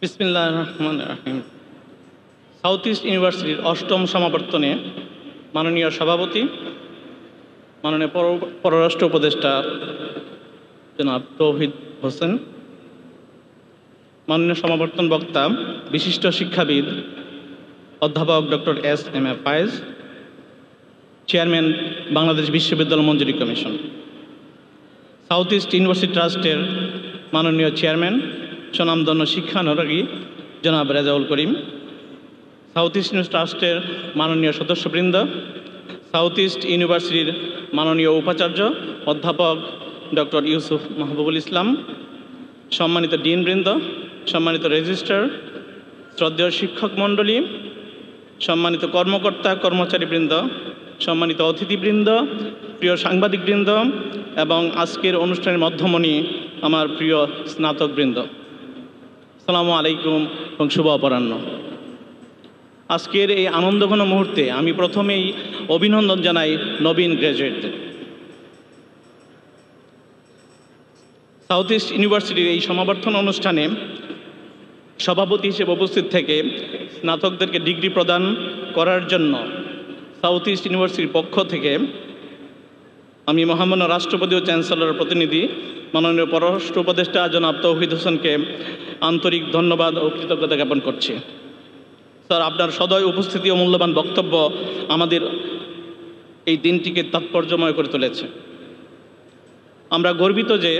বিসমিল্লাহির রহমানির রহিম। South east ইউনিভার্সিটির অষ্টম সমাবর্তনে মাননীয় সভাপতি, মাননীয় পররাষ্ট্র উপদেষ্টা জনাব তৌহিদ হোসেন, মাননীয় সমাবর্তন বক্তা বিশিষ্ট শিক্ষাবিদ অধ্যাপক ডক্টর এস.এম. ফায়েজ, চেয়ারম্যান বাংলাদেশ বিশ্ববিদ্যালয় মঞ্জুরি কমিশন, সাউথ ইস্ট ইউনিভার্সিটি ট্রাস্টের মাননীয় চেয়ারম্যান স্বনামধন্য শিক্ষানুরাগী জনাব Rezaul Karim, south east university ট্রাস্টের মাননীয় সদস্যবৃন্দ, সাউথ ইস্ট ইউনিভার্সিটির মাননীয় উপাচার্য অধ্যাপক ডক্টর ইউসুফ মাহবুবুল ইসলাম, সম্মানিত ডিনবৃন্দ, সম্মানিত রেজিস্ট্রার, শ্রদ্ধেয় শিক্ষক মণ্ডলী, সম্মানিত কর্মকর্তা কর্মচারীবৃন্দ, সম্মানিত অতিথিবৃন্দ, প্রিয় সাংবাদিকবৃন্দ এবং আজকের অনুষ্ঠানের মধ্যমণি আমার প্রিয় স্নাতকবৃন্দ, আসসালামু আলাইকুম এবং শুভ অপরাহ্ন। আজকের এই আনন্দঘন মুহূর্তে আমি প্রথমেই অভিনন্দন জানাই নবীন গ্র্যাজুয়েটদের। সাউথ ইস্ট ইউনিভার্সিটির এই সমাবর্তন অনুষ্ঠানে সভাপতি হিসেবে উপস্থিত থেকে স্নাতকদেরকে ডিগ্রি প্রদান করার জন্য সাউথ ইস্ট ইউনিভার্সিটির পক্ষ থেকে আমি মহামান্য রাষ্ট্রপতি ও চ্যান্সেলরের প্রতিনিধি মাননীয় পররাষ্ট্র উপদেষ্টা জনাব তৌহিদ হোসেনকে আন্তরিক ধন্যবাদ ও কৃতজ্ঞতা জ্ঞাপন করছি। স্যার, আপনার সদয় উপস্থিতি ও মূল্যবান বক্তব্য আমাদের এই দিনটিকে তাৎপর্যময় করে তুলেছে। আমরা গর্বিত যে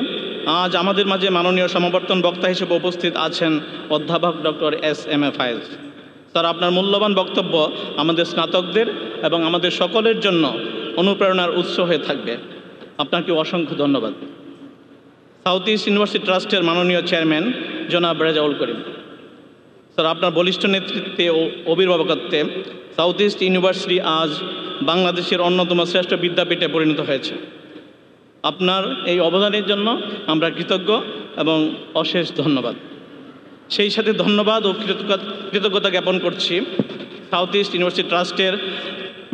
আজ আমাদের মাঝে মাননীয় সমাবর্তন বক্তা হিসেবে উপস্থিত আছেন অধ্যাপক ডক্টর এস.এম. ফায়েজ। স্যার, আপনার মূল্যবান বক্তব্য আমাদের স্নাতকদের এবং আমাদের সকলের জন্য অনুপ্রেরণার উৎস হয়ে থাকবে। আপনাকে অসংখ্য ধন্যবাদ। সাউথ ইস্ট ইউনিভার্সিটি ট্রাস্টের মাননীয় চেয়ারম্যান জনাব রেজাউল করিম। স্যার, আপনার বলিষ্ঠ নেতৃত্বে ও অভিভাবকত্বে সাউথ ইস্ট ইউনিভার্সিটি আজ বাংলাদেশের অন্যতম শ্রেষ্ঠ বিদ্যাপীঠে পরিণত হয়েছে। আপনার এই অবদানের জন্য আমরা কৃতজ্ঞ এবং অশেষ ধন্যবাদ। সেই সাথে ধন্যবাদ ও কৃতজ্ঞতা জ্ঞাপন করছি সাউথ ইস্ট ইউনিভার্সিটি ট্রাস্টের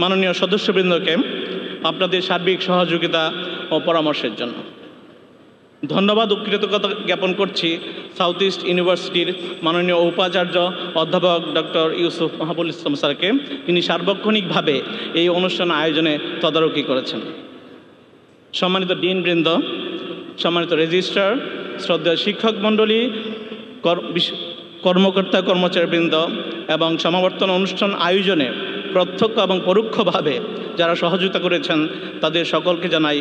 মাননীয় সদস্যবৃন্দকে আপনাদের সার্বিক সহযোগিতা ও পরামর্শের জন্য। ধন্যবাদ ও কৃতজ্ঞতা জ্ঞাপন করছি সাউথ ইস্ট ইউনিভার্সিটির মাননীয় উপাচার্য অধ্যাপক ডক্টর ইউসুফ মাহবুবুল ইসলাম স্যারকে, তিনি সার্বক্ষণিকভাবে এই অনুষ্ঠান আয়োজনে তদারকি করেছেন। সম্মানিত ডিনবৃন্দ, সম্মানিত রেজিস্ট্রার, শ্রদ্ধেয় শিক্ষক মণ্ডলী, কর্মকর্তা কর্মচারীবৃন্দ এবং সমাবর্তন অনুষ্ঠান আয়োজনে প্রত্যক্ষ এবং পরোক্ষভাবে যারা সহযোগিতা করেছেন তাদের সকলকে জানাই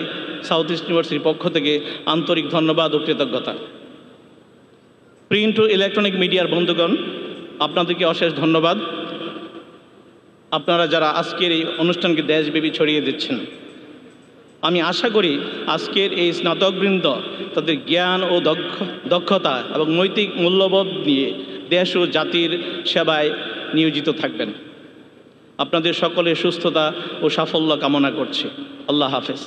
সাউথ ইস্ট ইউনিভার্সিটির পক্ষ থেকে আন্তরিক ধন্যবাদ ও কৃতজ্ঞতা। প্রিন্ট ও ইলেকট্রনিক মিডিয়ার বন্ধুগণ, আপনাদেরকে অশেষ ধন্যবাদ। আপনারা যারা আজকের এই অনুষ্ঠানকে দেশব্যাপী ছড়িয়ে দিচ্ছেন। আমি আশা করি আজকের এই স্নাতকবৃন্দ তাদের জ্ঞান ও দক্ষতা এবং নৈতিক মূল্যবোধ নিয়ে দেশ ও জাতির সেবায় নিয়োজিত থাকবেন। আপনাদের সকলের সুস্থতা ও সাফল্য কামনা করছি। আল্লাহ হাফেজ।